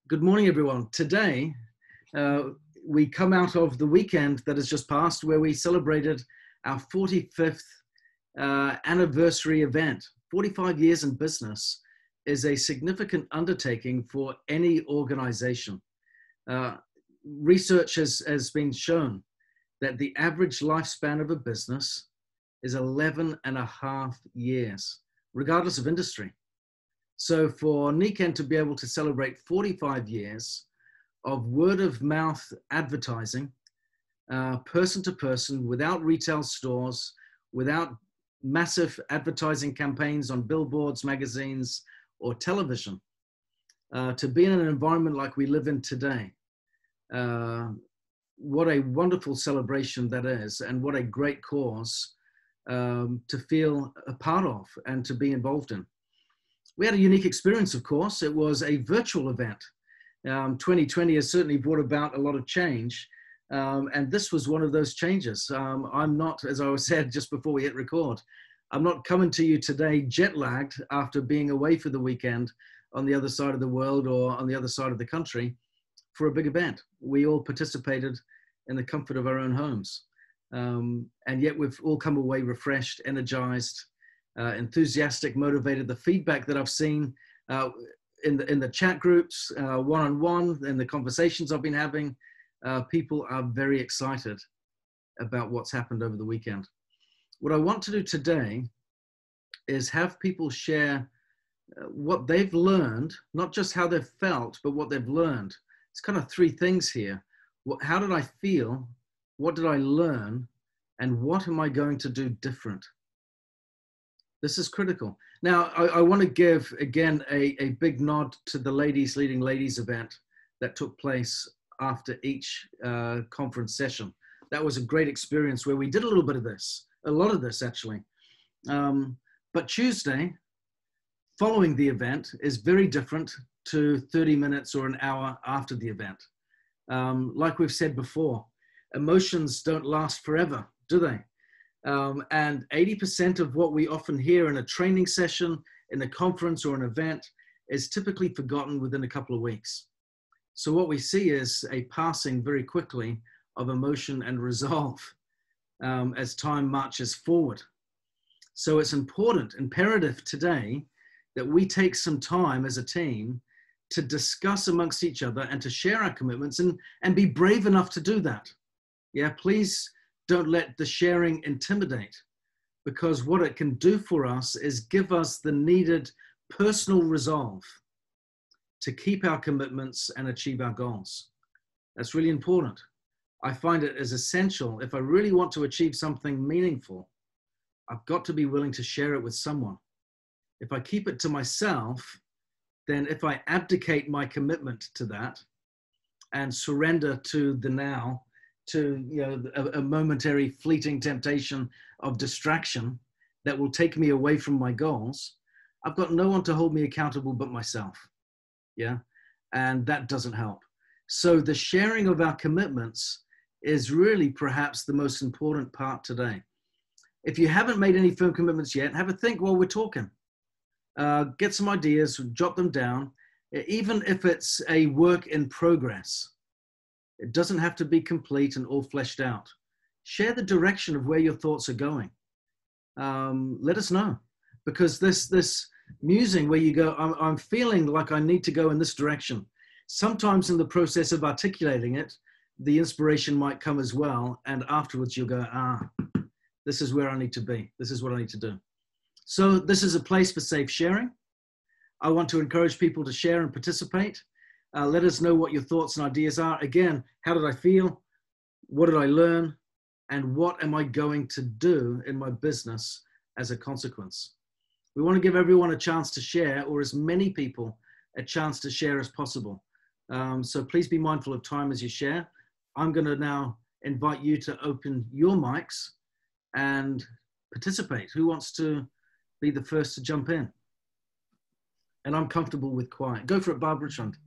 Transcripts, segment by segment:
Good morning, everyone. Today, we come out of the weekend that has just passed where we celebrated our 45th anniversary event. 45 years in business is a significant undertaking for any organization. Research has been shown that the average lifespan of a business is 11 and a half years, regardless of industry. So for Niken to be able to celebrate 45 years of word of mouth advertising, person to person, without retail stores, without massive advertising campaigns on billboards, magazines, or television, to be in an environment like we live in today, what a wonderful celebration that is, and what a great cause to feel a part of and to be involved in. We had a unique experience, of course. It was a virtual event. 2020 has certainly brought about a lot of change. And this was one of those changes. I'm not, as I said just before we hit record, I'm not coming to you today jet lagged after being away for the weekend on the other side of the world or on the other side of the country for a big event. We all participated in the comfort of our own homes. And yet we've all come away refreshed, energized, enthusiastic, motivated. The feedback that I've seen in the chat groups, one-on-one, in the conversations I've been having, people are very excited about what's happened over the weekend. What I want to do today is have people share what they've learned, not just how they've felt, but what they've learned. It's kind of three things here. How did I feel? What did I learn? And what am I going to do different? This is critical. Now, I want to give, again, a big nod to the Ladies Leading Ladies event that took place after each conference session. That was a great experience where we did a little bit of this, a lot of this actually. But Tuesday, following the event, is very different to 30 minutes or an hour after the event. Like we've said before, emotions don't last forever, do they? And 80% of what we often hear in a training session, in a conference or an event is typically forgotten within a couple of weeks. So what we see is a passing very quickly of emotion and resolve as time marches forward. So it's important, imperative today that we take some time as a team to discuss amongst each other and to share our commitments and be brave enough to do that. Yeah, please don't let the sharing intimidate, because what it can do for us is give us the needed personal resolve to keep our commitments and achieve our goals. That's really important. I find it as essential. If I really want to achieve something meaningful, I've got to be willing to share it with someone. If I keep it to myself, then if I abdicate my commitment to that and surrender to the now, to a momentary fleeting temptation of distraction that will take me away from my goals, I've got no one to hold me accountable but myself. Yeah, and that doesn't help. So the sharing of our commitments is really perhaps the most important part today. If you haven't made any firm commitments yet, have a think while we're talking. Get some ideas, jot them down, even if it's a work in progress. It doesn't have to be complete and all fleshed out. Share the direction of where your thoughts are going. Let us know, because this musing where you go, I'm feeling like I need to go in this direction. Sometimes in the process of articulating it, the inspiration might come as well. And afterwards you'll go, this is where I need to be. This is what I need to do. So this is a place for safe sharing. I want to encourage people to share and participate. Let us know what your thoughts and ideas are. Again, how did I feel? What did I learn? And what am I going to do in my business as a consequence? We want to give everyone a chance to share, or as many people a chance to share as possible. So please be mindful of time as you share. I'm going to now invite you to open your mics and participate. Who wants to be the first to jump in? And I'm comfortable with quiet. Go for it, Barbara Trund.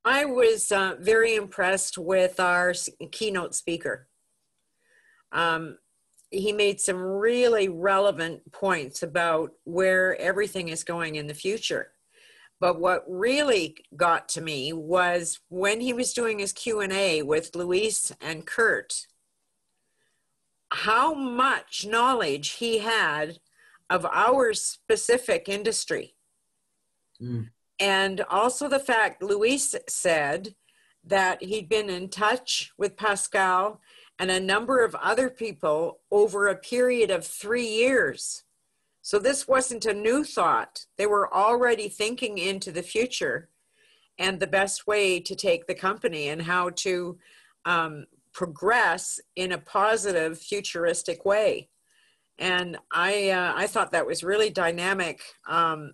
I was very impressed with our keynote speaker. He made some really relevant points about where everything is going in the future. But what really got to me was when he was doing his Q&A with Luis and Kurt, how much knowledge he had of our specific industry. Mm. And also the fact Luis said that he'd been in touch with Pascal and a number of other people over a period of 3 years. So this wasn't a new thought. They were already thinking into the future and the best way to take the company and how to progress in a positive, futuristic way. And I thought that was really dynamic,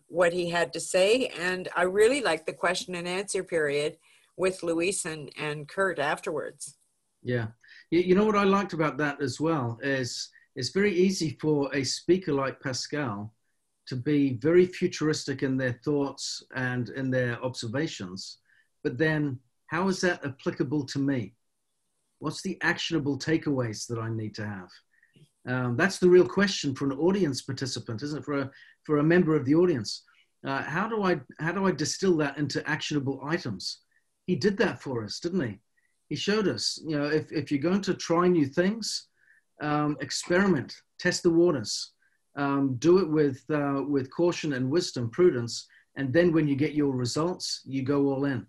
what he had to say. And I really liked the question and answer period with Luis and Kurt afterwards. Yeah. You know what I liked about that as well is it's very easy for a speaker like Pascal to be very futuristic in their thoughts and in their observations. But then how is that applicable to me? What's the actionable takeaways that I need to have? That's the real question for an audience participant, isn't it? For a member of the audience. How do I distill that into actionable items? He did that for us, didn't he? He showed us, you know, if you're going to try new things, experiment, test the waters, do it with caution and wisdom, prudence, and then when you get your results, you go all in.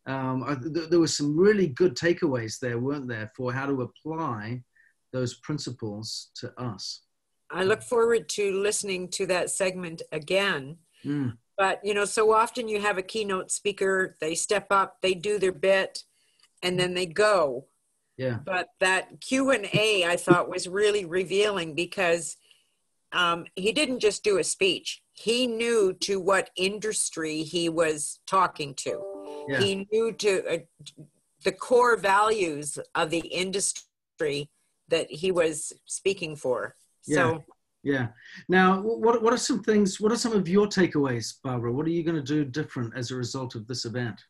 There were some really good takeaways there, weren't there, for how to apply those principles to us. I look forward to listening to that segment again. Mm. But, you know, so often you have a keynote speaker, they step up, they do their bit, and then they go. Yeah. But that Q&A I thought was really revealing because he didn't just do a speech. He knew to what industry he was talking to. Yeah. He knew to the core values of the industry that he was speaking for. So yeah. Now, what are some things, what are some of your takeaways, Barbara? What are you going to do different as a result of this event?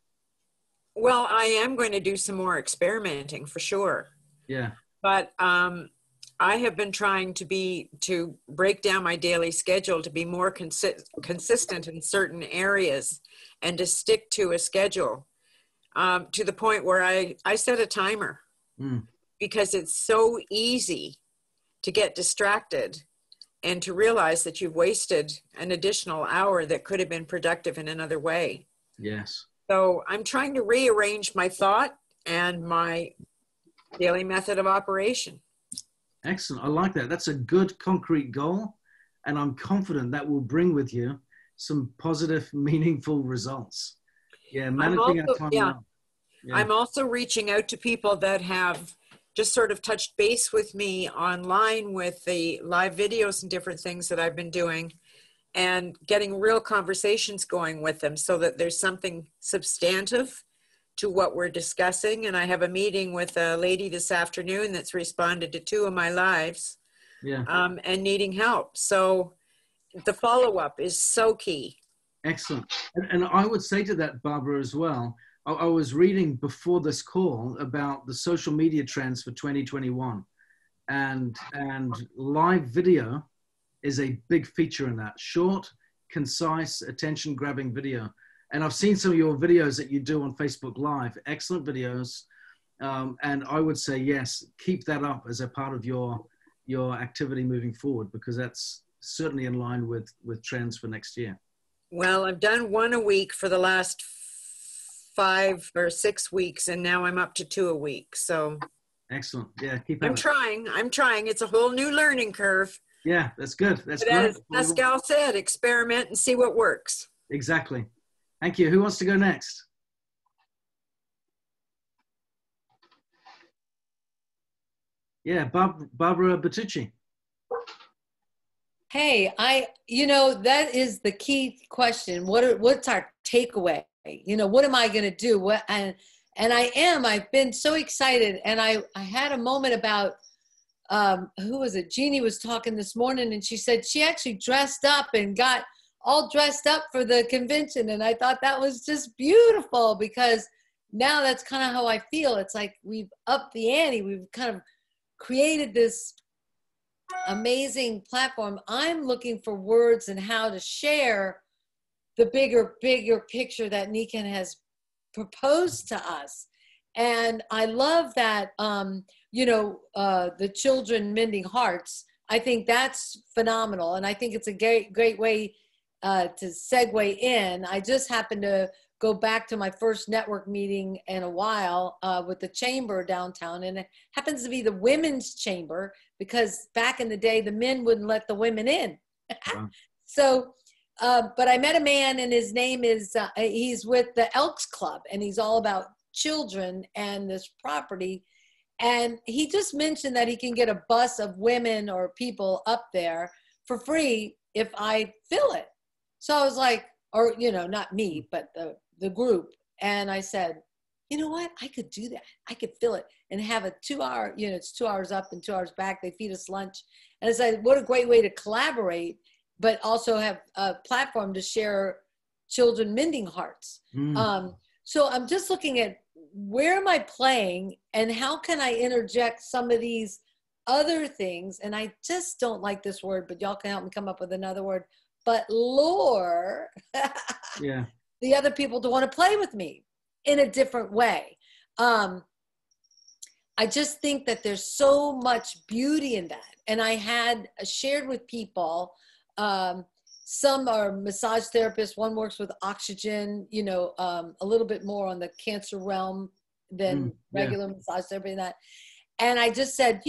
Well, I am going to do some more experimenting for sure. Yeah. But I have been trying to break down my daily schedule to be more consistent in certain areas and to stick to a schedule to the point where I set a timer because it's so easy to get distracted and to realize that you've wasted an additional hour that could have been productive in another way. Yes. So I'm trying to rearrange my thought and my daily method of operation. Excellent. I like that. That's a good concrete goal. And I'm confident that will bring with you some positive, meaningful results. Yeah, managing our time well. Yeah. I'm also reaching out to people that have just sort of touched base with me online with the live videos and different things that I've been doing and getting real conversations going with them so that there's something substantive to what we're discussing. And I have a meeting with a lady this afternoon that's responded to 2 of my lives and needing help. So the follow-up is so key. Excellent. And I would say to that, Barbara, as well, I was reading before this call about the social media trends for 2021 and live video is a big feature in that. Short, concise, attention-grabbing video. And I've seen some of your videos that you do on Facebook Live. Excellent videos. And I would say, yes, keep that up as a part of your activity moving forward, because that's certainly in line with trends for next year. Well, I've done 1 a week for the last 5 or 6 weeks, and now I'm up to 2 a week. So excellent. Yeah, keep I'm trying. It's a whole new learning curve. Yeah, that's good. That's but great. As Pascal said, experiment and see what works. Exactly. Thank you. Who wants to go next? Yeah, Barbara Bertucci. Hey, that is the key question. What's our takeaway? What am I going to do? I've been so excited. And I had a moment about, who was it? Jeannie was talking this morning and she said she actually dressed up and got all dressed up for the convention. And I thought that was just beautiful because now that's kind of how I feel. It's like we've upped the ante. We've kind of created this amazing platform. I'm looking for words and how to share the bigger picture that Nikan has proposed to us. And I love that, the children mending hearts. I think that's phenomenal. And I think it's a great way to segue in. I just happened to go back to my first network meeting in a while with the chamber downtown. And it happens to be the women's chamber, because back in the day, the men wouldn't let the women in. Wow. So, but I met a man, and his name is, he's with the Elks Club, and he's all about children and this property. And he just mentioned that he can get a bus of women or people up there for free if I fill it. So I was like, or, not me, but the group. And I said, you know what? I could do that. I could fill it and have a 2-hour, it's 2 hours up and 2 hours back. They feed us lunch. And I said, what a great way to collaborate, but also have a platform to share children mending hearts. So I'm just looking at, where am I playing and how can I interject some of these other things? And I just don't like this word, but y'all can help me come up with another word. But lure the other people to want to play with me in a different way. I just think that there's so much beauty in that. And I had shared with people, some are massage therapists. One works with oxygen, a little bit more on the cancer realm than regular massage therapy and that. And I just said,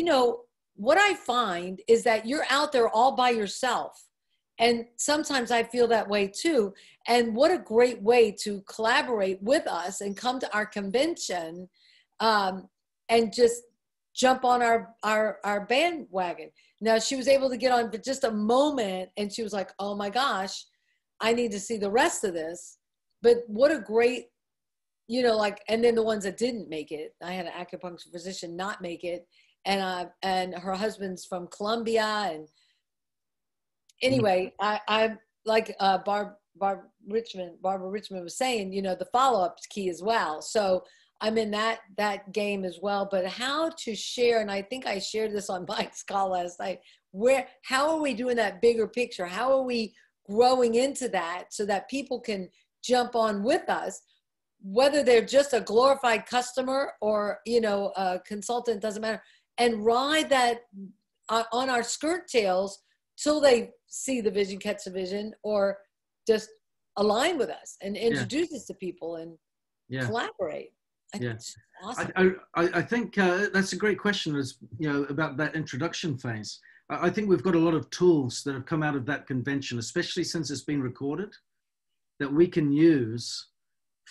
what I find is that you're out there all by yourself. And sometimes I feel that way too. And what a great way to collaborate with us and come to our convention and just jump on our bandwagon. Now, she was able to get on for just a moment, and she was like, oh my gosh, I need to see the rest of this. But what a great, and then the ones that didn't make it, I had an acupuncture physician not make it, and her husband's from Colombia. And anyway, I like Barbara Richmond was saying, the follow-up is key as well. So I'm in that game as well, but how to share, and I think I shared this on Mike's call last night, how are we doing that bigger picture? How are we growing into that so that people can jump on with us, whether they're just a glorified customer or, a consultant, doesn't matter, and ride that on our skirt tails till they see the vision, catch the vision, or just align with us and introduce us to people and collaborate. Awesome. I think that's a great question, about that introduction phase. I think we've got a lot of tools that have come out of that convention, especially since it's been recorded, that we can use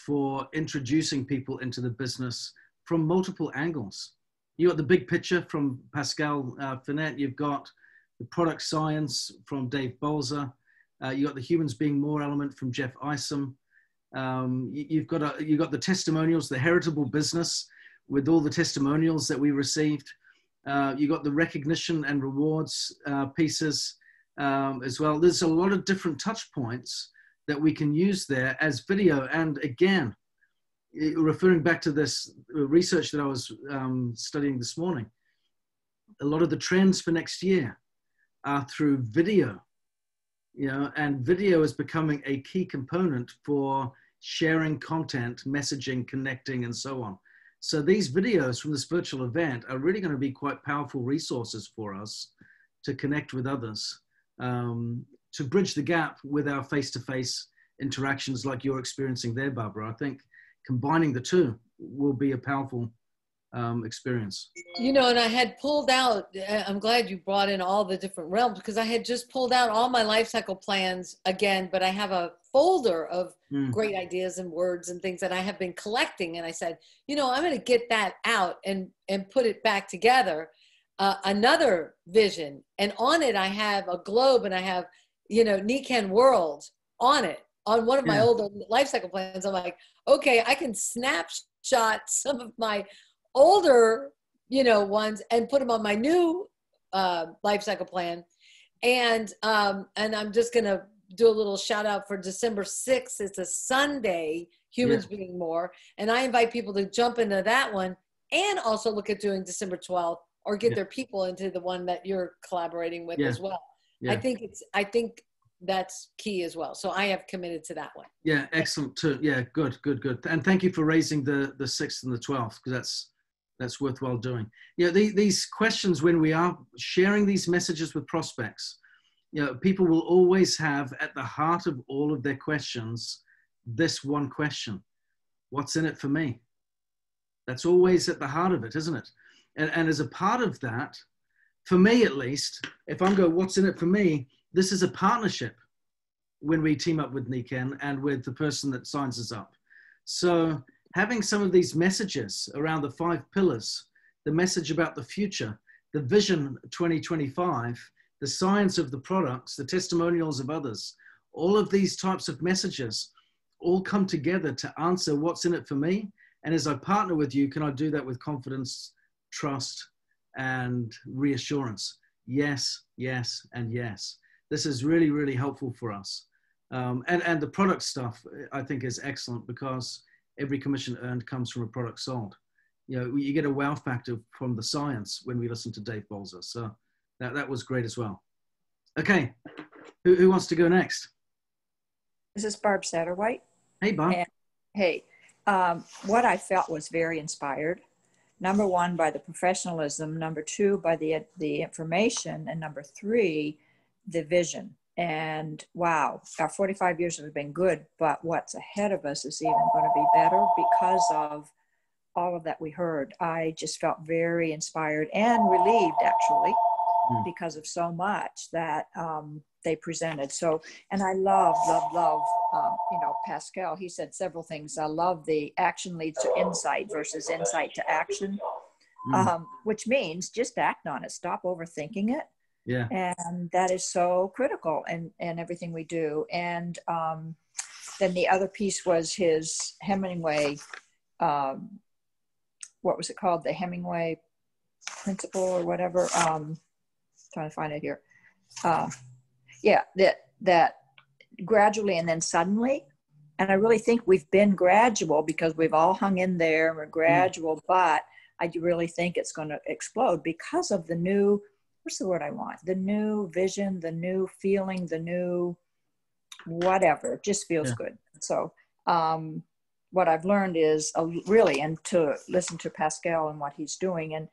for introducing people into the business from multiple angles. You got the big picture from Pascal Finette. You've got the product science from Dave Bolzer. You got the humans being more element from Jeff Isom. You've got the testimonials, the heritable business with all the testimonials that we received. You got the recognition and rewards pieces as well. There's a lot of different touch points that we can use there as video. And again, referring back to this research that I was studying this morning, a lot of the trends for next year are through video, and video is becoming a key component for sharing content, messaging, connecting, and so on. So these videos from this virtual event are really going to be quite powerful resources for us to connect with others, to bridge the gap with our face-to-face interactions like you're experiencing there, Barbara. I think combining the two will be a powerful experience. And I had pulled out, I'm glad you brought in all the different realms, because I had just pulled out all my life cycle plans again, but I have a folder of great ideas and words and things that I have been collecting. And I said, I'm going to get that out and put it back together, another vision. And on it, I have a globe, and I have, Nikan World on it, on one of my older life cycle plans. I'm like, okay, I can snapshot some of my older, ones and put them on my new life cycle plan. And I'm just going to do a little shout out for December 6th. It's a Sunday, Humans Being More. And I invite people to jump into that one and also look at doing December 12th or get their people into the one that you're collaborating with as well. I think that's key as well. So I have committed to that one. Yeah, excellent too. Yeah, good. And thank you for raising the 6th and the 12th, because that's worthwhile doing. You know, these questions, when we are sharing these messages with prospects, you know, people will always have at the heart of all of their questions this one question: what's in it for me? That's always at the heart of it, isn't it? And as a part of that, for me at least, if I'm going, what's in it for me? This is a partnership when we team up with Niken and with the person that signs us up. So having some of these messages around the 5 pillars, the message about the future, the vision 2025, the science of the products, the testimonials of others, all of these types of messages all come together to answer what's in it for me. And as I partner with you, can I do that with confidence, trust, and reassurance? Yes, yes, and yes. This is really, really helpful for us. And the product stuff, I think, is excellent, because every commission earned comes from a product sold. You know, you get a wow factor from the science when we listen to Dave Bolzer. So that was great as well. Okay, who wants to go next? This is Barb Satterwhite. Hey, Barb. And, hey, what I felt was very inspired. Number 1, by the professionalism. Number 2, by the information. And number 3, the vision. And wow, our 45 years have been good, but what's ahead of us is even going to be better because of all of that we heard. I just felt very inspired and relieved, actually, because of so much that they presented. So, and I love, you know, Pascal, he said several things. I love the action leads to insight versus insight to action, which means just act on it. Stop overthinking it. Yeah. And that is so critical in everything we do. And then the other piece was his Hemingway, what was it called? The Hemingway principle or whatever. Trying to find it here. Yeah, that gradually and then suddenly. And I really think we've been gradual because we've all hung in there and we're gradual, but I do really think it's going to explode because of the new, what's the word I want? The new vision, the new feeling, the new whatever, it just feels good. So what I've learned is really, and to listen to Pascal and what he's doing.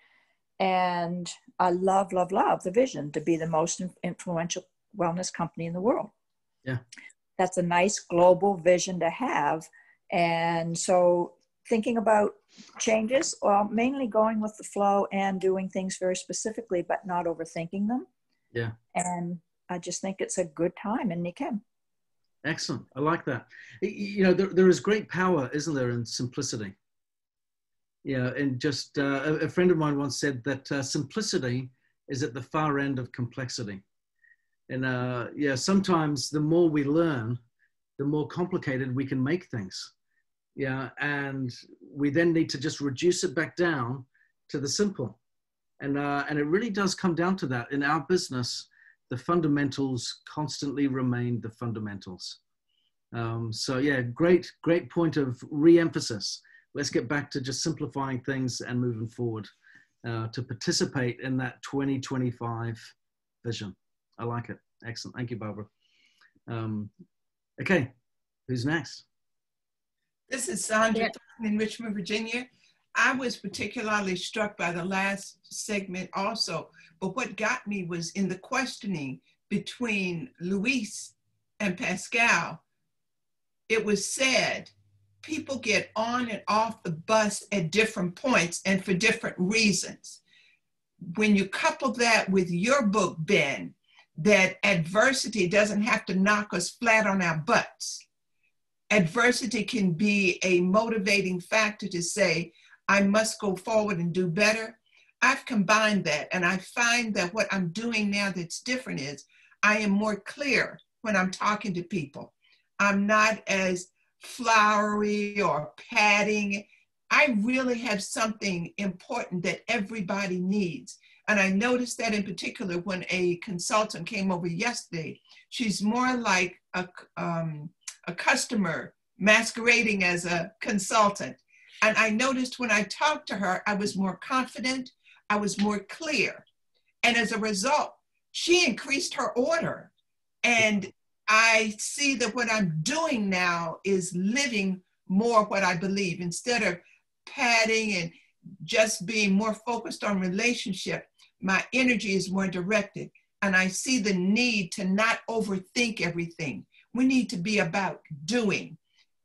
And I love the vision to be the most influential wellness company in the world. Yeah. That's a nice global vision to have. And so thinking about changes, well, mainly going with the flow and doing things very specifically, but not overthinking them. Yeah. And I just think it's a good time in Niken. Excellent. I like that. You know, there is great power, isn't there, in simplicity? Yeah. And just a friend of mine once said that simplicity is at the far end of complexity. And yeah, sometimes the more we learn, the more complicated we can make things. Yeah, and we then need to just reduce it back down to the simple. And it really does come down to that. In our business, the fundamentals constantly remain the fundamentals. So yeah, great point of re-emphasis. Let's get back to just simplifying things and moving forward to participate in that 2025 vision. I like it. Excellent. Thank you, Barbara. Okay, who's next? This is Sandra in Richmond, Virginia. I was particularly struck by the last segment also, but what got me was in the questioning between Luis and Pascal. It was said, people get on and off the bus at different points and for different reasons. When you couple that with your book, Ben, that adversity doesn't have to knock us flat on our butts. Adversity can be a motivating factor to say, I must go forward and do better. I've combined that, and I find that what I'm doing now that's different is I am more clear when I'm talking to people. I'm not as flowery or padding. I really have something important that everybody needs. And I noticed that in particular when a consultant came over yesterday. She's more like a customer masquerading as a consultant. And I noticed when I talked to her, I was more confident, I was more clear. And as a result, she increased her order. And I see that what I'm doing now is living more what I believe. Instead of padding and just being more focused on relationship, my energy is more directed. And I see the need to not overthink everything. We need to be about doing.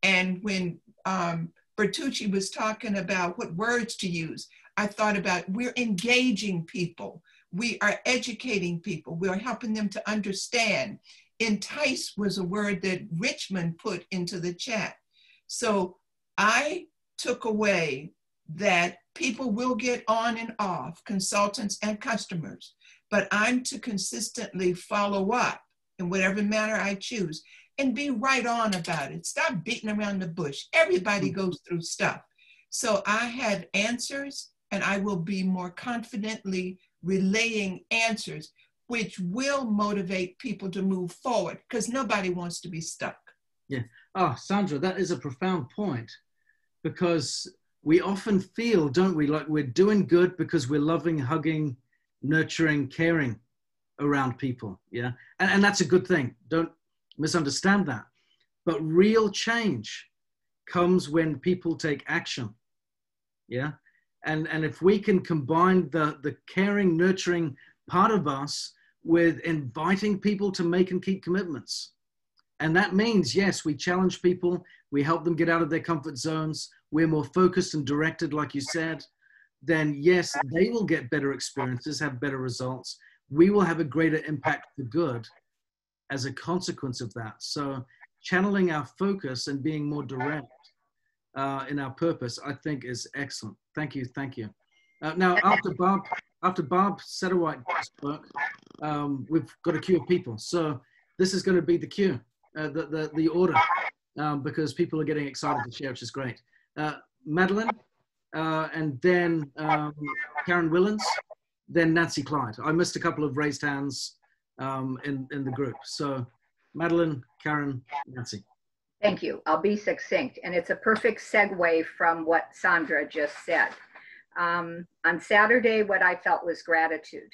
And when Bertucci was talking about what words to use, I thought about we're engaging people. We are educating people. We are helping them to understand. Entice was a word that Richmond put into the chat. So I took away that people will get on and off, consultants and customers, but I'm to consistently follow up in whatever manner I choose and be right on about it. Stop beating around the bush. Everybody goes through stuff. So I have answers, and I will be more confidently relaying answers, which will motivate people to move forward, because nobody wants to be stuck. Yeah. Oh, Sandra, that is a profound point, because we often feel, don't we, like we're doing good because we're loving, hugging, nurturing, caring around people. Yeah. And that's a good thing. Don't misunderstand that. But real change comes when people take action. Yeah. And if we can combine the caring, nurturing part of us with inviting people to make and keep commitments. And that means, yes, we challenge people, we help them get out of their comfort zones, we're more focused and directed, like you said, then yes, they will get better experiences, have better results. We will have a greater impact for good as a consequence of that. So channeling our focus and being more direct in our purpose, I think is excellent. Thank you, thank you. Now, after Bob Satterwhite spoke, we've got a queue of people. So this is going to be the queue, the order, because people are getting excited to share, which is great. Madeline, and then Karen Willens, then Nancy Clyde. I missed a couple of raised hands in the group. So Madeline, Karen, Nancy. Thank you. I'll be succinct. And it's a perfect segue from what Sandra just said. On Saturday, what I felt was gratitude.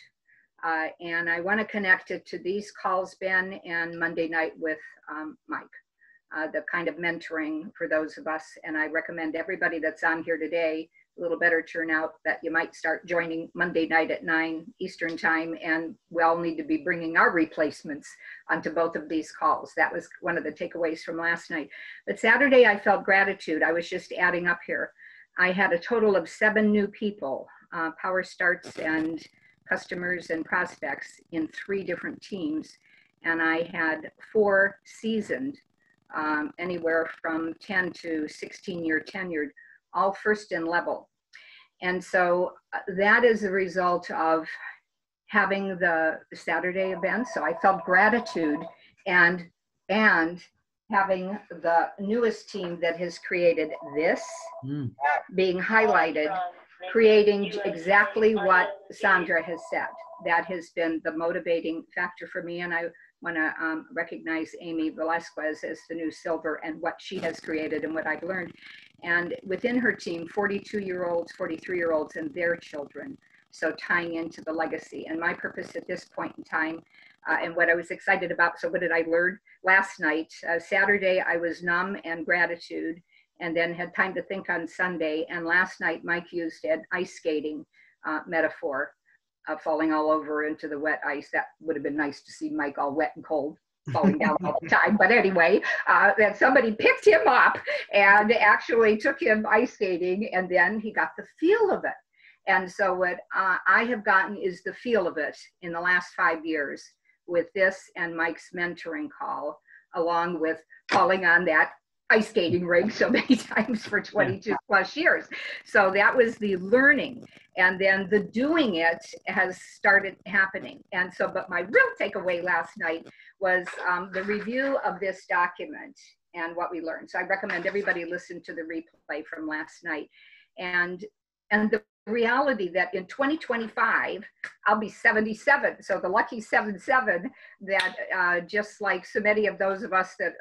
And I want to connect it to these calls, Ben, and Monday night with Mike, the kind of mentoring for those of us. And I recommend everybody that's on here today, a little better turnout, that you might start joining Monday night at 9 Eastern time. And we all need to be bringing our replacements onto both of these calls. That was one of the takeaways from last night. But Saturday, I felt gratitude. I was just adding up here. I had a total of 7 new people, power starts and customers and prospects in 3 different teams. And I had 4 seasoned, anywhere from 10 to 16-year tenured, all first in level. And so that is a result of having the Saturday event. So I felt gratitude and having the newest team that has created this being highlighted, creating exactly what Sandra has said. That has been the motivating factor for me. And I want to recognize Amy Velasquez as the new silver and what she has created and what I've learned. And within her team, 42-year-olds, 43-year-olds, and their children. So tying into the legacy. And my purpose at this point in time, and what I was excited about, so what did I learn last night? Saturday, I was numb and gratitude, and then had time to think on Sunday. And last night, Mike used an ice skating metaphor, falling all over into the wet ice. That would have been nice to see Mike all wet and cold, falling down all the time. But anyway, that somebody picked him up and actually took him ice skating, and then he got the feel of it. And so what I have gotten is the feel of it in the last 5 years with this and Mike's mentoring call, along with falling on that ice skating rink so many times for 22 plus years. So that was the learning. And then the doing it has started happening. And so, but my real takeaway last night was the review of this document and what we learned. So I recommend everybody listen to the replay from last night. And the reality that in 2025, I'll be 77. So the lucky 77 that just like so many of those of us that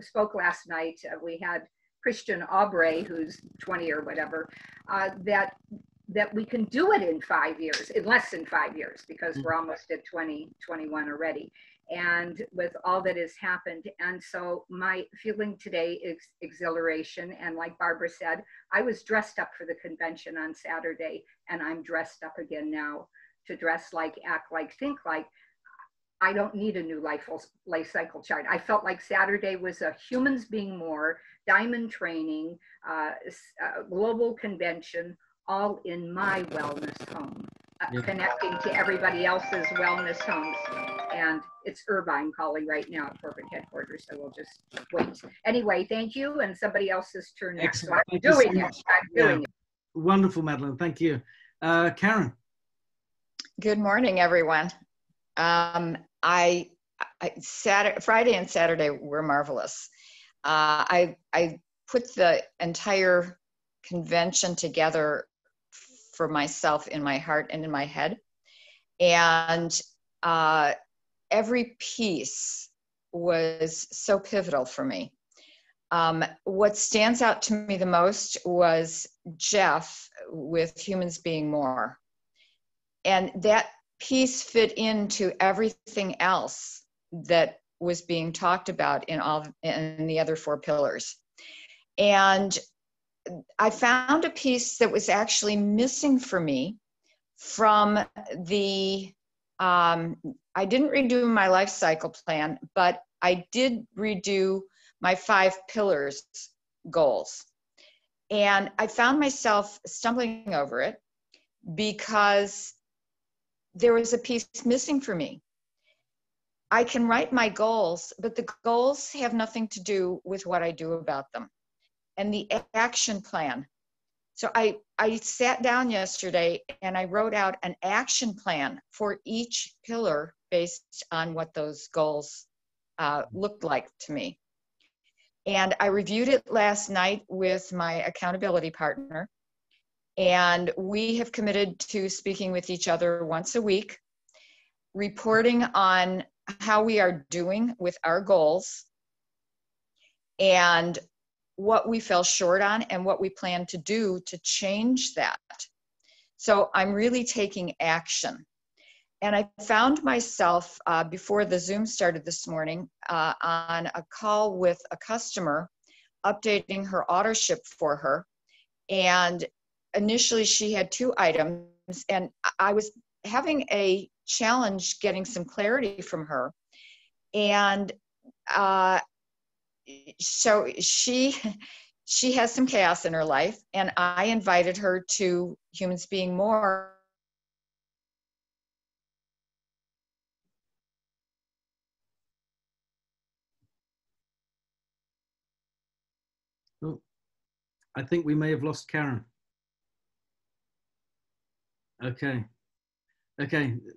spoke last night, we had Christian Aubrey, who's 20 or whatever, that we can do it in 5 years, in less than 5 years, because we're almost at 2021 already. and with all that has happened. And so my feeling today is exhilaration. And like Barbara said, I was dressed up for the convention on Saturday, and I'm dressed up again now to dress like, act like, think like. I don't need a new life cycle chart. I felt like Saturday was a humans being more, diamond training, global convention, all in my wellness home, connecting to everybody else's wellness homes. And it's Irvine calling right now at corporate headquarters, so we'll just wait. Anyway, thank you, and somebody else's turn next. So I'm doing it. I'm doing it. Wonderful, Madeline. Thank you. Karen. Good morning, everyone. Friday and Saturday were marvelous. I put the entire convention together for myself in my heart and in my head. And every piece was so pivotal for me. What stands out to me the most was Jeff with Humans Being More. And that piece fit into everything else that was being talked about in the other 4 pillars. And I found a piece that was actually missing for me from the, I didn't redo my life cycle plan, but I did redo my 5 pillars goals. And I found myself stumbling over it because there was a piece missing for me. I can write my goals, but the goals have nothing to do with what I do about them. And the action plan. So I sat down yesterday and I wrote out an action plan for each pillar based on what those goals looked like to me. And I reviewed it last night with my accountability partner. And we have committed to speaking with each other once a week, reporting on how we are doing with our goals and what we fell short on and what we plan to do to change that. So I'm really taking action. And I found myself before the Zoom started this morning on a call with a customer, updating her auto ship for her. And initially she had 2 items, and I was having a challenge getting some clarity from her. And so she has some chaos in her life, and I invited her to Humans Being More. Oh, I think we may have lost Karen. Okay,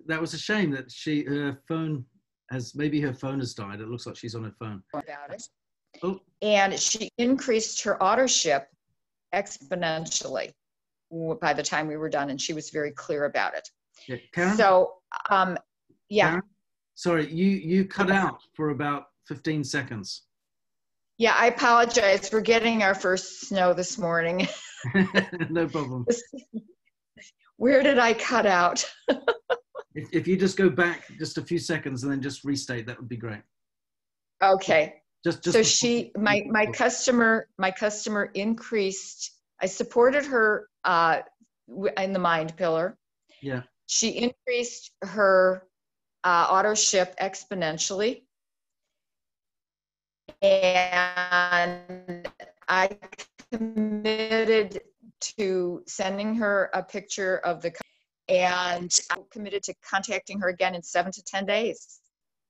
that was a shame that her phone has died. It looks like she's on her phone. About it. Oh. And she increased her auto ship exponentially by the time we were done, and she was very clear about it. Yeah, Karen? So, yeah. Karen? Sorry, you cut out for about 15 seconds. Yeah, I apologize. We're getting our first snow this morning. No problem. Where did I cut out? If you just go back just a few seconds and then just restate, that would be great. Okay. Just so my customer increased. I supported her in the mind pillar. Yeah. She increased her auto ship exponentially. And I committed to sending her a picture of the, and I'm committed to contacting her again in 7 to 10 days.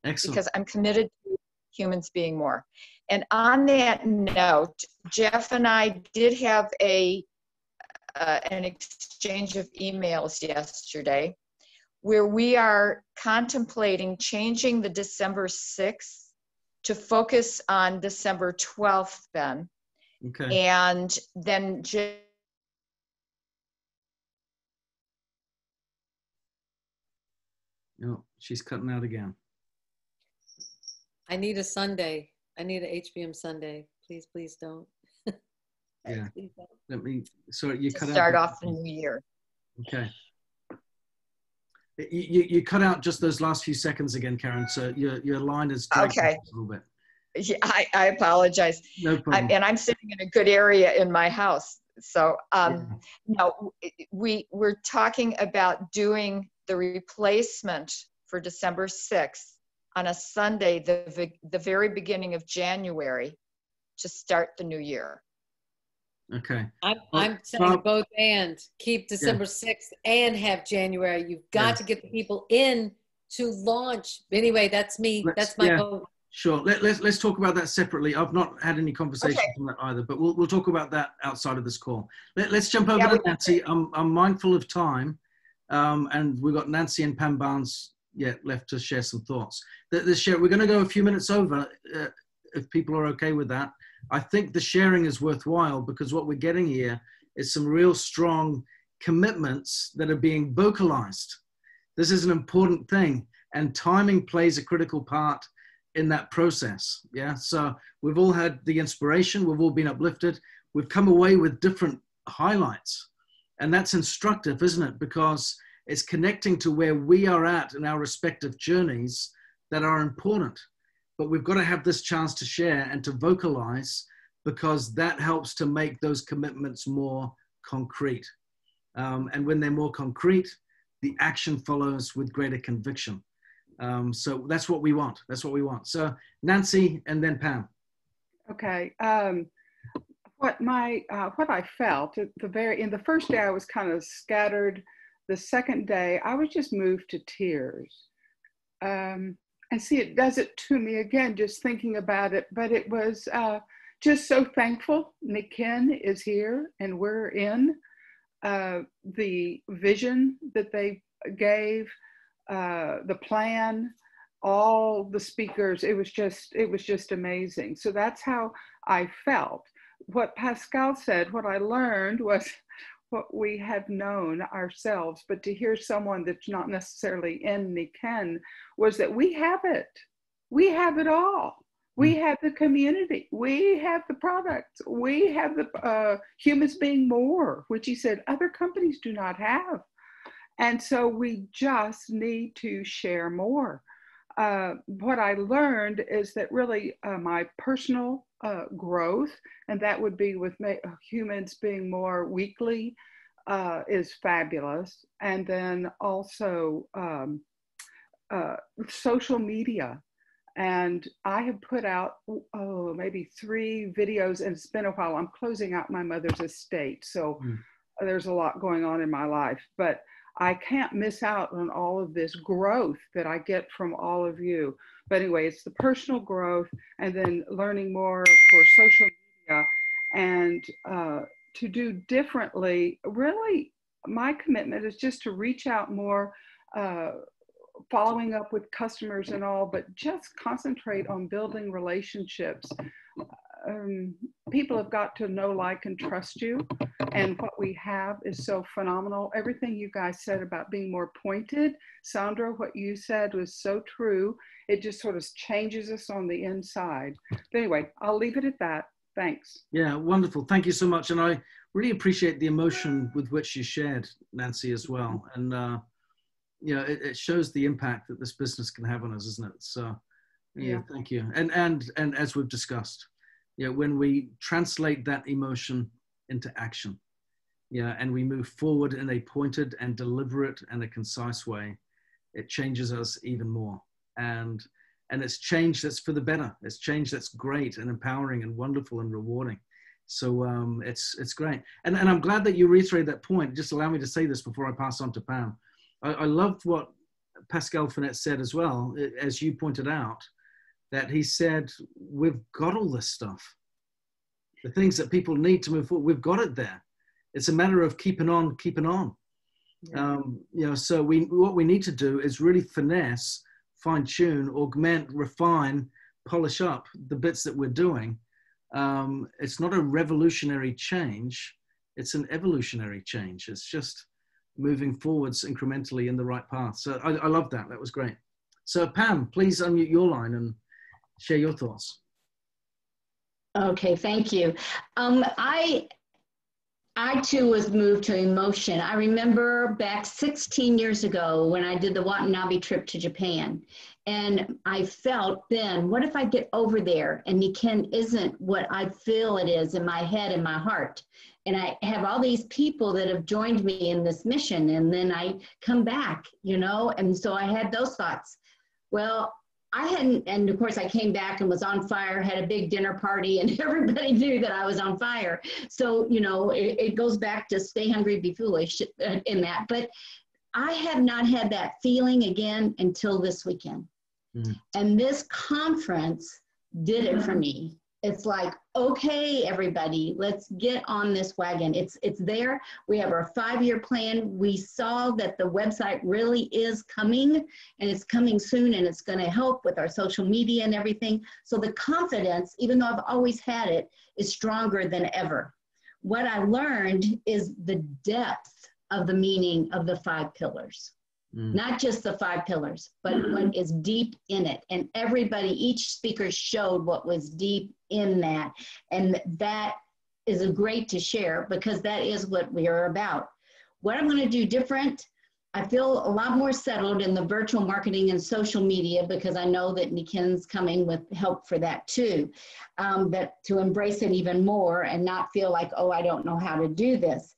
Excellent. Because I'm committed to Humans Being More. And on that note, Jeff and I did have an exchange of emails yesterday where we are contemplating changing the December 6th to focus on December 12th then. Okay. And then No, she's cutting out again. I need a Sunday. I need an HBM Sunday. Please, please don't. Yeah. Please don't. Let me, sorry, you cut out. start off the new year. Okay. You cut out just those last few seconds again, Karen. So your line is dragged Okay. a little bit. Yeah, I apologize. No problem. And I'm sitting in a good area in my house. So no, we're talking about doing the replacement for December 6th on a Sunday, the very beginning of January, to start the new year. Okay. I'm saying both and keep December 6th and have January. You've got to get the people in to launch. Anyway, that's me. That's my vote. Sure. Let's talk about that separately. I've not had any conversation on that either, but we'll talk about that outside of this call. Let's jump over to Nancy. I'm mindful of time, and we've got Nancy and Pam Barnes left to share some thoughts. We're going to go a few minutes over, if people are okay with that. I think the sharing is worthwhile because what we're getting here is some real strong commitments that are being vocalized. This is an important thing, and timing plays a critical part in that process. Yeah. So we've all had the inspiration. We've all been uplifted. We've come away with different highlights, and that's instructive, isn't it? Because it's connecting to where we are at in our respective journeys that are important. But we've got to have this chance to share and to vocalize, because that helps to make those commitments more concrete. And when they're more concrete, the action follows with greater conviction. So that's what we want. That's what we want. So Nancy and then Pam. Okay. What I felt in the first day, I was kind of scattered. The second day, I was just moved to tears. And see, it does it to me again, just thinking about it. But it was just so thankful. McKinn is here and we're in. The vision that they gave, the plan, all the speakers, it was just amazing. So that's how I felt. What Pascal said, what I learned was what we have known ourselves, but to hear someone that's not necessarily in McKinn was that we have it. We have it all. We have the community. We have the products. We have the humans being more, which he said other companies do not have. And so we just need to share more. What I learned is that really my personal growth, and that would be with humans being more weekly, is fabulous. And then also social media. And I have put out, maybe 3 videos, and it's been a while. I'm closing out my mother's estate. So there's a lot going on in my life, but I can't miss out on all of this growth that I get from all of you. But anyway, it's the personal growth and then learning more for social media and to do differently. Really, my commitment is just to reach out more, following up with customers and all, but just concentrate on building relationships. People have got to know, like, and trust you. And what we have is so phenomenal. Everything you guys said about being more pointed, Sandra, what you said was so true. It just sort of changes us on the inside. But anyway, I'll leave it at that. Thanks. Yeah, wonderful. Thank you so much. And I really appreciate the emotion with which you shared, Nancy, as well. And, you know, it shows the impact that this business can have on us, isn't it? So, yeah. Thank you. And as we've discussed, you know, when we translate that emotion into action, and we move forward in a pointed and deliberate and a concise way, it changes us even more. And it's change that's for the better. It's change that's great and empowering and wonderful and rewarding. So it's great. And I'm glad that you reiterated that point. Just allow me to say this before I pass on to Pam. I loved what Pascal Finette said as well, as you pointed out, that he said, we've got all this stuff. The things that people need to move forward, we've got it there. It's a matter of keeping on. Yeah. You know, so what we need to do is really finesse, fine tune, augment, refine, polish up the bits that we're doing. It's not a revolutionary change. It's an evolutionary change. It's just moving forwards incrementally in the right path. So I love that. That was great. So Pam, please unmute your line and share your thoughts. Okay, thank you. I too was moved to emotion. I remember back 16 years ago when I did the Watanabe trip to Japan. And I felt then, what if I get over there and Nikken isn't what I feel it is in my head and my heart? And I have all these people that have joined me in this mission. And then I come back, you know, and so I had those thoughts. Well, I hadn't, and of course I came back and was on fire, had a big dinner party, and everybody knew that I was on fire. So, you know, it goes back to stay hungry, be foolish in that. But I have not had that feeling again until this weekend. Mm. And this conference did it for me. It's like, okay, everybody, let's get on this wagon. It's there. We have our 5-year plan. We saw that the website really is coming, and it's coming soon, and it's going to help with our social media and everything. So the confidence, even though I've always had it, is stronger than ever. What I learned is the depth of the meaning of the 5 pillars. Not just the 5 pillars, but what is deep in it. And everybody, each speaker showed what was deep in that. And that is great to share because that is what we are about. What I'm going to do different, I feel a lot more settled in the virtual marketing and social media because I know that Nikken's coming with help for that too. But to embrace it even more and not feel like, oh, I don't know how to do this.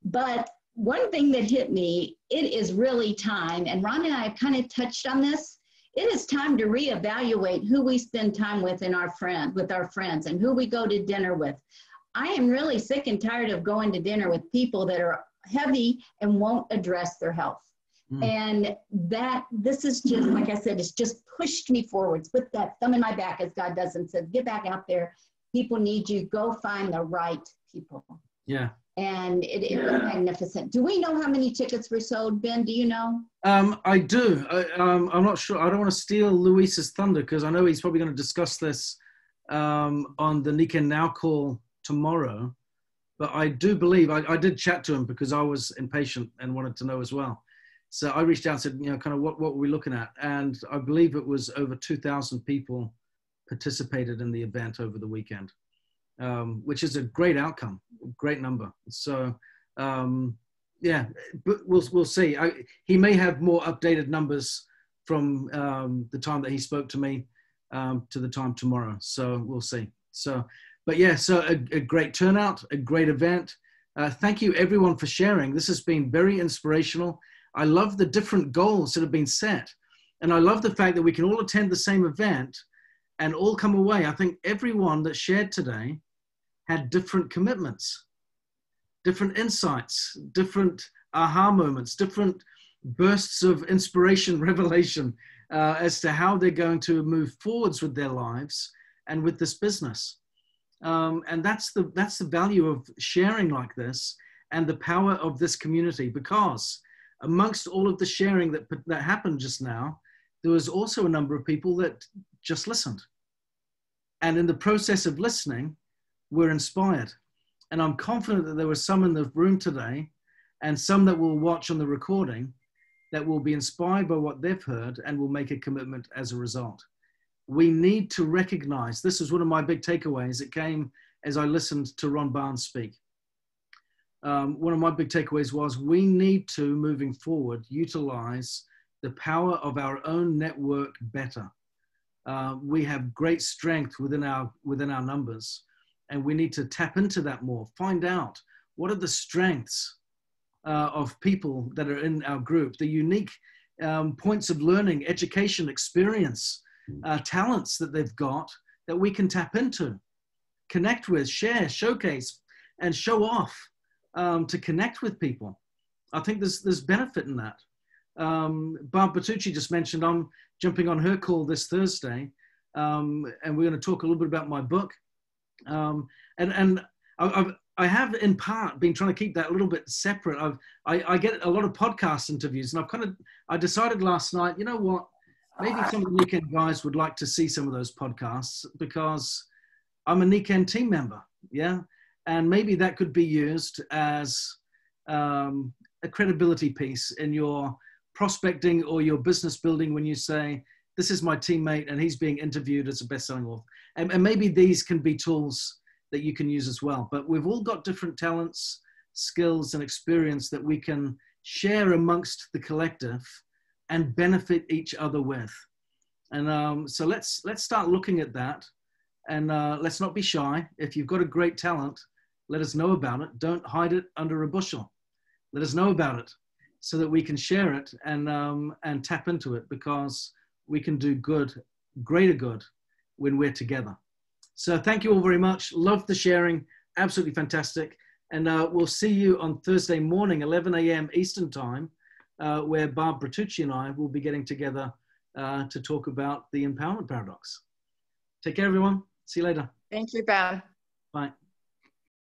But one thing that hit me, it is really time, and Ron and I have kind of touched on this, it is time to reevaluate who we spend time with with our friends and who we go to dinner with. I am really sick and tired of going to dinner with people that are heavy and won't address their health. And this is just, like I said, it's just pushed me forwards with that thumb in my back as God does and says, get back out there. People need you. Go find the right people. Yeah. And it was magnificent. Do we know how many tickets were sold, Ben? Do you know? I do. I'm not sure. I don't want to steal Luis's thunder because I know he's probably going to discuss this on the Nikken Now call tomorrow. But I do believe, I did chat to him because I was impatient and wanted to know as well. So I reached out and said, you know, kind of what were we looking at? And I believe it was over 2,000 people participated in the event over the weekend. Which is a great outcome, great number. So, yeah, but we'll see. He may have more updated numbers from the time that he spoke to me to the time tomorrow. So we'll see. So, but yeah, so a great turnout, a great event. Thank you everyone for sharing. This has been very inspirational. I love the different goals that have been set. And I love the fact that we can all attend the same event and all come away. I think everyone that shared today had different commitments, different insights, different aha moments, different bursts of inspiration, revelation as to how they're going to move forwards with their lives and with this business. And that's the value of sharing like this and the power of this community, because amongst all of the sharing that happened just now, there was also a number of people that just listened. And in the process of listening, were inspired. And I'm confident that there were some in the room today and some that will watch on the recording that will be inspired by what they've heard and will make a commitment as a result. We need to recognize, this is one of my big takeaways. It came as I listened to Ron Barnes speak. One of my big takeaways was we need to, moving forward, utilize the power of our own network better. We have great strength within our numbers. And we need to tap into that more, find out what are the strengths of people that are in our group, the unique points of learning, education, experience, talents that they've got that we can tap into, connect with, share, showcase, and show off to connect with people. I think there's benefit in that. Barb Bertucci just mentioned I'm jumping on her call this Thursday, and we're going to talk a little bit about my book. And I have in part been trying to keep that a little bit separate. I get a lot of podcast interviews, and I decided last night, you know what, maybe some of the Nikken guys would like to see some of those podcasts because I'm a Nikken team member, yeah, and maybe that could be used as a credibility piece in your prospecting or your business building when you say, this is my teammate and he's being interviewed as a best-selling author. And maybe these can be tools that you can use as well. But we've all got different talents skills and experience that we can share amongst the collective and benefit each other with. And so let's start looking at that, and let's not be shy. If you've got a great talent, let us know about it. Don't hide it under a bushel. Let us know about it so that we can share it and tap into it, because we can do good, greater good, when we're together. So thank you all very much. Love the sharing. Absolutely fantastic. And we'll see you on Thursday morning, 11 a.m. Eastern time, where Barb Bertucci and I will be getting together to talk about the empowerment paradox. Take care, everyone. See you later. Thank you, Ben. Bye.